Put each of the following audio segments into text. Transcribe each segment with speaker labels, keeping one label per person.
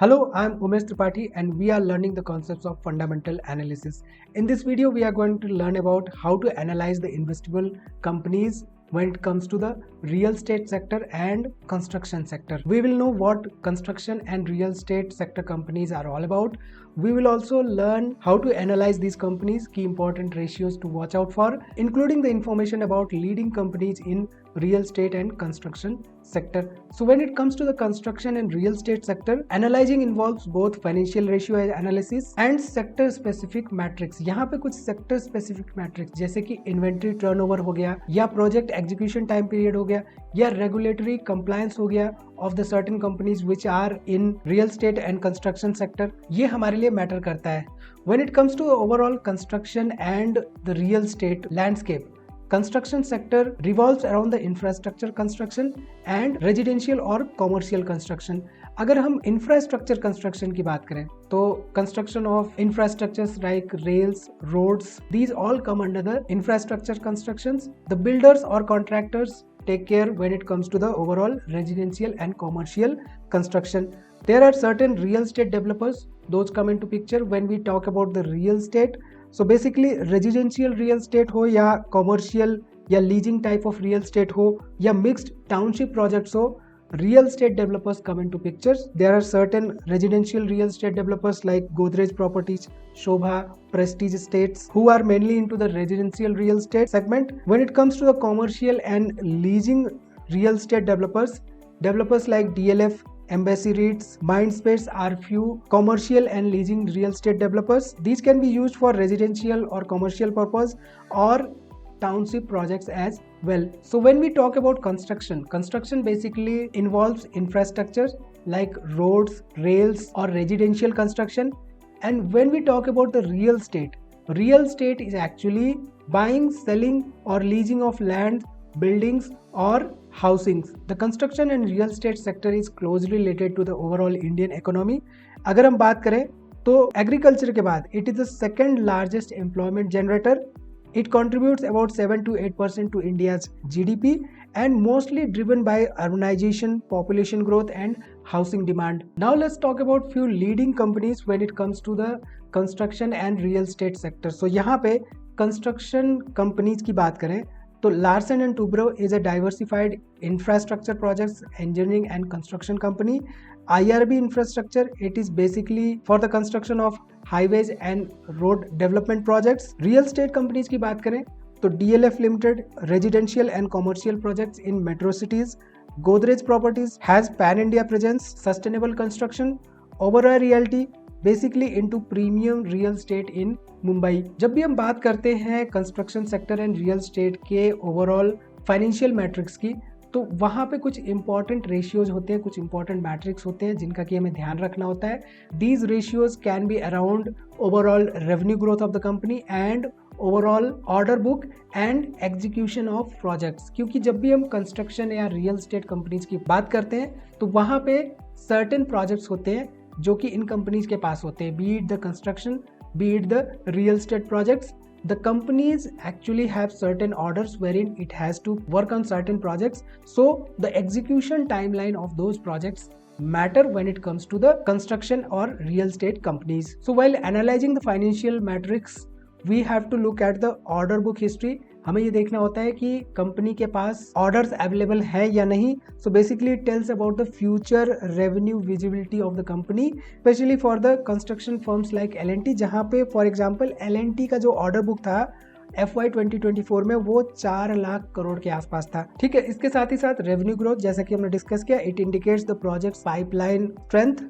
Speaker 1: Hello, I'm Umesh Tripathi and we are learning the concepts of fundamental analysis. In this video, we are going to learn about how to analyze the investable companies when it comes to the real estate sector and construction sector. We will know what construction and real estate sector companies are all about. We will also learn how to analyze these companies, key important ratios to watch out for, including the information about leading companies in real estate and construction sector. So when it comes to the construction and real estate sector, analyzing involves both financial ratio analysis and sector specific matrix. यहाँ पे कुछ sector specific matrix जैसे कि inventory turnover हो गया, या project execution time period हो गया, या रेगुलेटरी कंप्लायंस हो गया of the certain companies which are in real estate and construction sector, ये हमारे लिए मैटर करता है. When it comes to overall construction and the real estate landscape, construction sector revolves around the infrastructure construction and residential और commercial construction. अगर हम infrastructure construction की बात करें तो construction of infrastructures like rails, roads, these all come under the infrastructure constructions. The builders और contractors take care when it comes to the overall residential and commercial construction. There are certain real estate developers, those come into picture when we talk about the real estate. So basically residential real estate हो या commercial या leasing type of real estate हो या mixed township projects हो, real estate developers come into pictures. There are certain residential real estate developers like Godrej Properties, Shobha, Prestige Estates, who are mainly into the residential real estate segment. When it comes to the commercial and leasing real estate developers like DLF, Embassy REITs, Mindspace are few commercial and leasing real estate developers. These can be used for residential or commercial purpose or township projects as well. So when we talk about construction basically involves infrastructure like roads, rails or residential construction. And when we talk about the real estate is actually buying, selling or leasing of land, buildings or housings. The construction and real estate sector is closely related to the overall Indian economy. अगर हम बात करें तो agriculture के बाद it is the second largest employment generator. It contributes about 7 to 8% to India's GDP and mostly driven by urbanization, population growth and housing demand. Now let's talk about few leading companies when it comes to the construction and real estate sector. So यहाँ पे construction companies की बात करें तो Larsen and Toubro is a diversified infrastructure projects engineering and construction company. IRB Infrastructure, it is basically for the construction of highways and road development projects. Real estate companies की बात करें तो DLF Limited, residential and commercial projects in metro cities. Godrej Properties has pan-India presence, sustainable construction. Oberoi Realty, basically into premium real estate in Mumbai. जब भी हम बात करते हैं construction sector and real state के ओवरऑल फाइनेंशियल मैट्रिक्स की, तो वहाँ पे कुछ इंपॉर्टेंट रेशियोज होते हैं, कुछ इंपॉर्टेंट मैट्रिक्स होते हैं जिनका कि हमें ध्यान रखना होता है. These ratios can be around overall revenue growth of the company and overall order book and execution of projects. क्योंकि जब भी हम कंस्ट्रक्शन या रियल एस्टेट कंपनीज की बात करते हैं तो वहाँ पे सर्टेन प्रोजेक्ट्स होते हैं जो कि इन कंपनीज के पास होते हैं, B it the construction, be it the real estate projects. The companies actually have certain orders wherein it has to work on certain projects, so the execution timeline of those projects matter when it comes to the construction or real estate companies. So while analyzing the financial metrics, we have to look at the order book history. हमें ये देखना होता है कि company के पास orders available है या नहीं. So basically it tells about the future revenue visibility of the company, specially for the construction firms like L&T, जहाँ पे फॉर एग्जांपल L&T का जो ऑर्डर बुक था FY 2024 में वो 4 लाख करोड़ के आसपास था. ठीक है, इसके साथ ही साथ रेवेन्यू ग्रोथ जैसा कि हमने डिस्कस किया, it indicates the project pipeline strength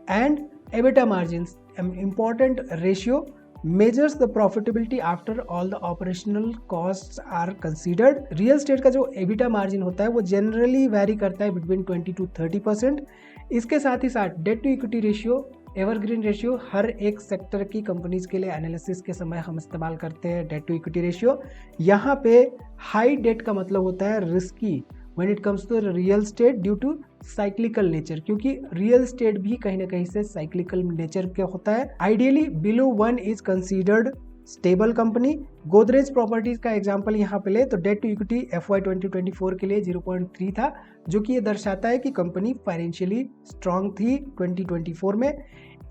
Speaker 1: and EBITDA margins. Important ratio measures the profitability after all the operational costs are considered. Real estate का जो EBITDA मार्जिन होता है वो जनरली वैरी करता है बिटवीन 20 to 30%. इसके साथ ही साथ debt to equity ratio, evergreen ratio, हर एक सेक्टर की कंपनीज के लिए एनालिसिस के समय हम इस्तेमाल करते हैं डेट टू इक्विटी रेशियो. यहाँ पे हाई डेट का मतलब होता है risky when it comes to real estate due to cyclical nature, क्योंकि रियल एस्टेट भी कहीं ना कहीं से साइक्लिकल नेचर का होता है. Ideally below 1 is considered stable company. Godrej properties का एग्जांपल यहाँ पे ले तो डेट टू इक्विटी FY 2024 के लिए 0.3 था, जो कि ये दर्शाता है कि कंपनी फाइनेंशियली स्ट्रांग थी 2024 में।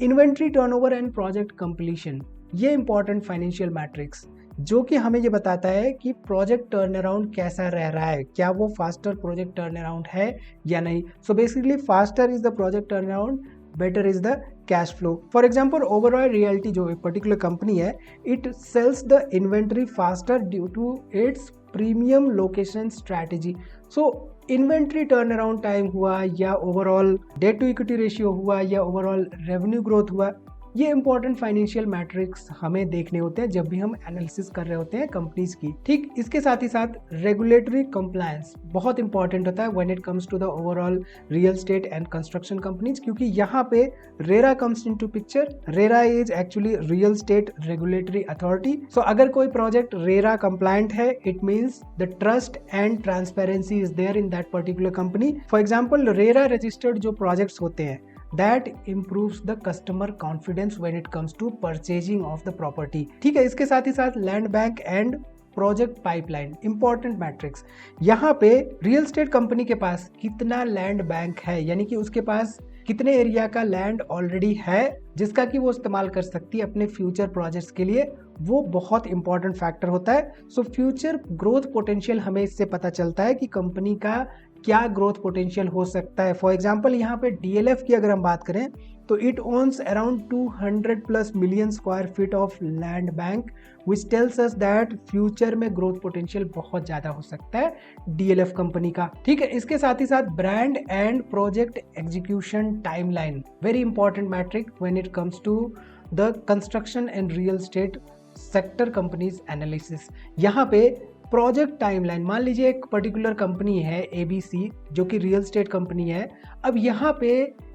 Speaker 1: Inventory turnover and project completion, ये इंपॉर्टेंट फाइनेंशियल मैट्रिक्स जो कि हमें ये बताता है कि प्रोजेक्ट टर्न अराउंड कैसा रह रहा है, क्या वो फास्टर प्रोजेक्ट टर्न अराउंड है या नहीं। So basically faster is the project turnaround, better is the cash flow. For example overall realty जो एक पर्टिकुलर कंपनी है, it sells the inventory faster due to its premium location strategy. So inventory turnaround time हुआ या overall debt to equity ratio हुआ या overall revenue growth हुआ, ये important financial matrix हमें देखने होते हैं जब भी हम एनालिसिस कर रहे होते हैं कंपनीज की। ठीक, इसके साथ ही साथ रेगुलेटरी कंप्लायंस बहुत इंपॉर्टेंट होता है when it comes to the overall real estate and construction companies, क्योंकि यहाँ पे RERA comes into picture. RERA is actually real estate regulatory authority. So अगर कोई प्रोजेक्ट रेरा कंप्लायंट है, it means the trust and transparency is there in that particular company. For example RERA registered जो projects होते हैं, that improves the customer confidence when it comes to purchasing of the property। ठीक है, इसके साथ ही साथ land bank and project pipeline important matrix. यहाँ पे रियल स्टेट कंपनी के पास कितना लैंड बैंक है, यानी कि उसके पास कितने एरिया का लैंड ऑलरेडी है जिसका कि वो इस्तेमाल कर सकती है अपने फ्यूचर प्रोजेक्ट्स के लिए, वो बहुत इंपॉर्टेंट फैक्टर होता है। सो फ्यूचर ग्रोथ पोटेंशियल हमें इससे पता चलता है कि कंपनी का क्या ग्रोथ पोटेंशियल हो सकता है। फॉर एग्जांपल यहाँ पे DLF की अगर हम बात करें तो it owns around 200+ million square feet of land bank, which tells us that future में ग्रोथ पोटेंशियल बहुत ज्यादा हो सकता है DLF कंपनी का। ठीक है, इसके साथ ही साथ brand and project execution timeline, very important metric when it comes to the construction and real estate sector companies analysis. यहाँ पे प्रोजेक्ट टाइमलाइन, मान लीजिए एक पर्टिकुलर कंपनी है ABC जो कि रियल स्टेट कंपनी है। अब यहाँ पे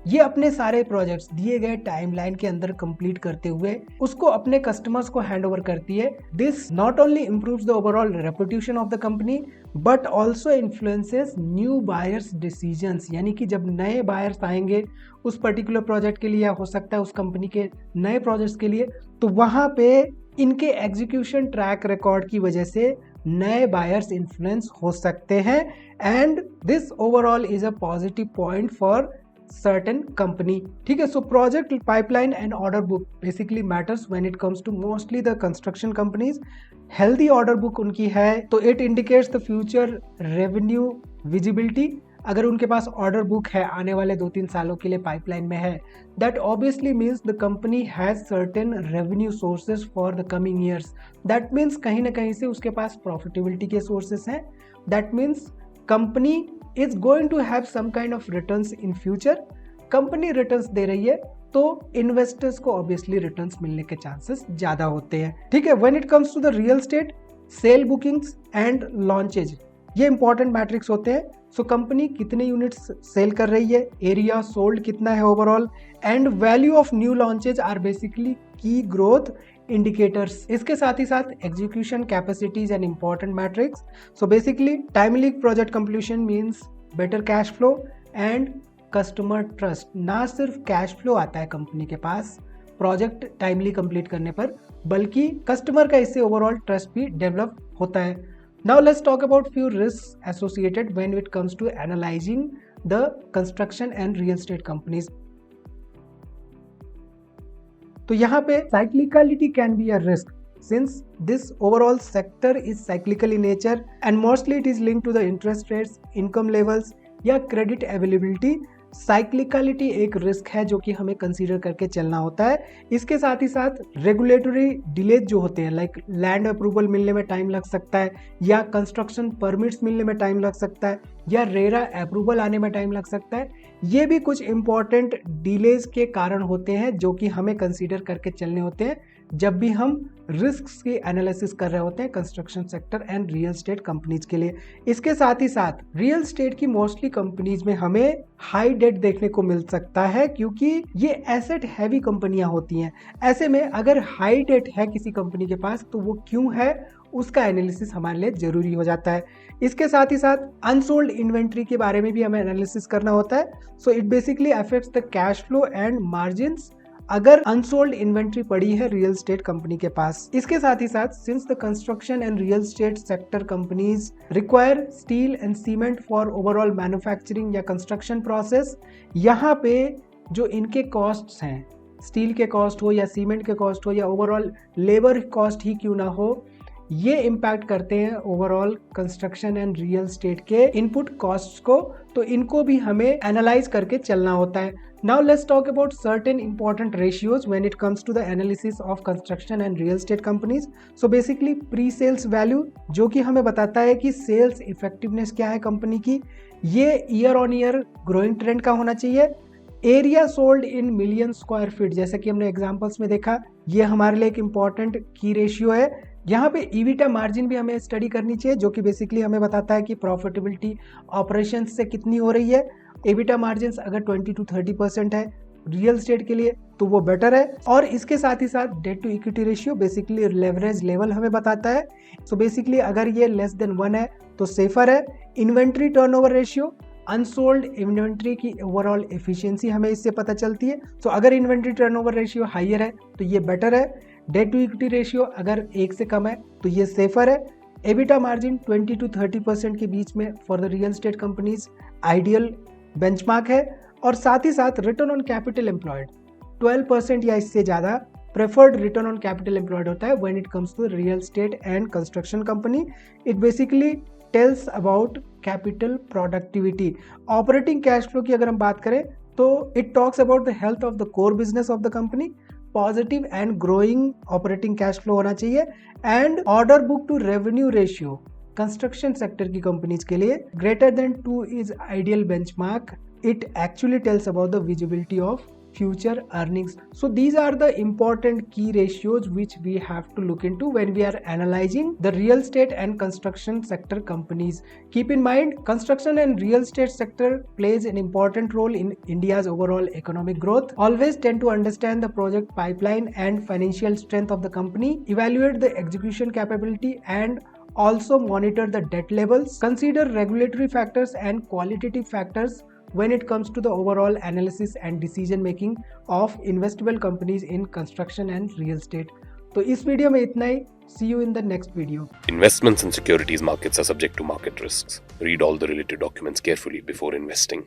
Speaker 1: ये अपने सारे प्रोजेक्ट्स दिए गए टाइमलाइन के अंदर कंप्लीट करते हुए उसको अपने कस्टमर्स को हैंड ओवर करती है। This not only improves the overall reputation of the company but also influences new buyers decisions, यानी कि जब नए बायर्स आएंगे उस पर्टिकुलर प्रोजेक्ट के लिए या हो सकता है उस कंपनी के नए प्रोजेक्ट्स के लिए, तो वहां पे इनके एग्जीक्यूशन ट्रैक रिकॉर्ड की वजह से नए बायर्स इन्फ्लुएंस हो सकते हैं and this overall is a positive point for certain company. ठीक है, so project pipeline and order book basically matters when it comes to mostly the construction companies. Healthy order book उनकी है तो it indicates the future revenue visibility. अगर उनके पास order book है आने वाले 2-3 सालों के लिए पाइपलाइन में है, that obviously means the company has certain revenue sources for the coming years. That means कहीं ना कहीं से उसके पास प्रॉफिटेबिलिटी के सोर्सेस हैं। That means company is going to have some kind of returns in future. Company returns दे रही है तो इन्वेस्टर्स को ऑब्वियसली रिटर्न्स मिलने के चांसेस ज्यादा होते हैं। ठीक है, when it comes to the real estate, sale bookings and launches, ये इंपॉर्टेंट मैट्रिक्स होते हैं। सो कंपनी कितने यूनिट्स सेल कर रही है, एरिया सोल्ड कितना है overall, and value of new launches are basically key growth indicators. इसके साथ ही साथ execution capacities and important metrics. So basically timely project completion means better cash flow and customer trust. ना सिर्फ कैश फ्लो आता है कंपनी के पास project timely complete करने पर, बल्कि कस्टमर का इससे ओवरऑल ट्रस्ट भी डेवलप होता है। Now let's talk about few risks associated when it comes to analyzing the construction and real estate companies. तो यहाँ पे cyclicality can be a risk since this overall sector is cyclical in nature and mostly it is linked to the interest rates, income levels या credit availability। साइक्लिकलिटी एक risk है जो कि हमें consider करके चलना होता है। इसके साथ ही साथ रेगुलेटरी डिलेज जो होते हैं, लाइक लैंड अप्रूवल मिलने में टाइम लग सकता है या कंस्ट्रक्शन परमिट्स मिलने में टाइम लग सकता है या रेरा अप्रूवल आने में टाइम लग सकता है। ये भी कुछ इंपॉर्टेंट डिलेज के कारण होते हैं जो कि हमें कंसीडर करके चलने होते हैं जब भी हम रिस्क्स की एनालिसिस कर रहे होते हैं construction sector and real estate companies के लिए। इसके साथ ही साथ रियल स्टेट की मोस्टली कंपनीज में हमें हाई डेट देखने को मिल सकता है क्योंकि ये एसेट हैवी कंपनियां होती हैं। ऐसे में अगर हाई डेट है किसी कंपनी के पास तो वो क्यों है उसका एनालिसिस हमारे लिए जरूरी हो जाता है। इसके साथ ही साथ अनसोल्ड इन्वेंट्री के बारे में भी हमें एनालिसिस करना होता है। So it basically affects the cash flow and margins अगर अनसोल्ड इन्वेंट्री पड़ी है रियल स्टेट कंपनी के पास। इसके साथ ही साथ since the construction and real estate sector companies require steel and cement for overall manufacturing या कंस्ट्रक्शन प्रोसेस, यहाँ पे जो इनके कॉस्ट्स हैं, स्टील के कॉस्ट हो या सीमेंट के कॉस्ट हो या ओवरऑल लेबर कॉस्ट ही क्यों ना हो, ये इम्पैक्ट करते हैं overall construction and real state के इनपुट कॉस्ट्स को। तो इनको भी हमें एनालाइज करके चलना होता है। Now let's talk about certain important ratios when it comes to the analysis of construction and real estate companies. So basically presales value, जो कि हमें बताता है कि सेल्स इफेक्टिवनेस क्या है कंपनी की, ये year on year growing trend का होना चाहिए। Area sold in million square feet, जैसे कि हमने एग्जांपल्स में देखा, ये हमारे लिए एक इंपॉर्टेंट की रेशियो है। यहाँ पे ईबिटा मार्जिन भी हमें स्टडी करनी चाहिए, जो कि बेसिकली हमें बताता है कि प्रॉफिटेबिलिटी ऑपरेशंस से कितनी हो रही है। ईबिटा मार्जिन अगर 20 to 30% है रियल स्टेट के लिए तो वो बेटर है। और इसके साथ ही साथ debt to equity ratio, basically leverage level हमें बताता है। सो बेसिकली अगर ये लेस देन 1 है तो सेफर है। Inventory turnover ratio, unsold inventory की ओवरऑल एफिशिएंसी हमें इससे पता चलती है। सो अगर इन्वेंट्री टर्नओवर रेशियो हाइयर है तो ये बेटर है। डेट टू इक्विटी रेशियो अगर 1 से कम है तो ये सेफर है। एबिटा मार्जिन 20 to 30% के बीच में for the real estate companies ideal benchmark है। और साथ ही साथ रिटर्न ऑन कैपिटल एम्प्लॉयड 12% या इससे ज़्यादा preferred return on capital employed होता है when it comes to real estate and construction company. It basically tells about capital productivity. Operating cash flow की अगर हम बात करें तो it talks about the health of the core business of the company. Positive and growing operating cash flow होना चाहिए। And order book to revenue ratio construction sector की companies के लिए greater than 2 is ideal benchmark. It actually tells about the visibility of future earnings. So these are the important key ratios which we have to look into when we are analyzing the real estate and construction sector companies. Keep in mind, construction and real estate sector plays an important role in India's overall economic growth. Always tend to understand the project pipeline and financial strength of the company. Evaluate the execution capability and also monitor the debt levels. Consider regulatory factors and qualitative factors when it comes to the overall analysis and decision making of investable companies in construction and real estate. तो इस video में इतना ही। See you in the next video.
Speaker 2: Investments in securities markets are subject to market risks. Read all the related documents carefully before investing.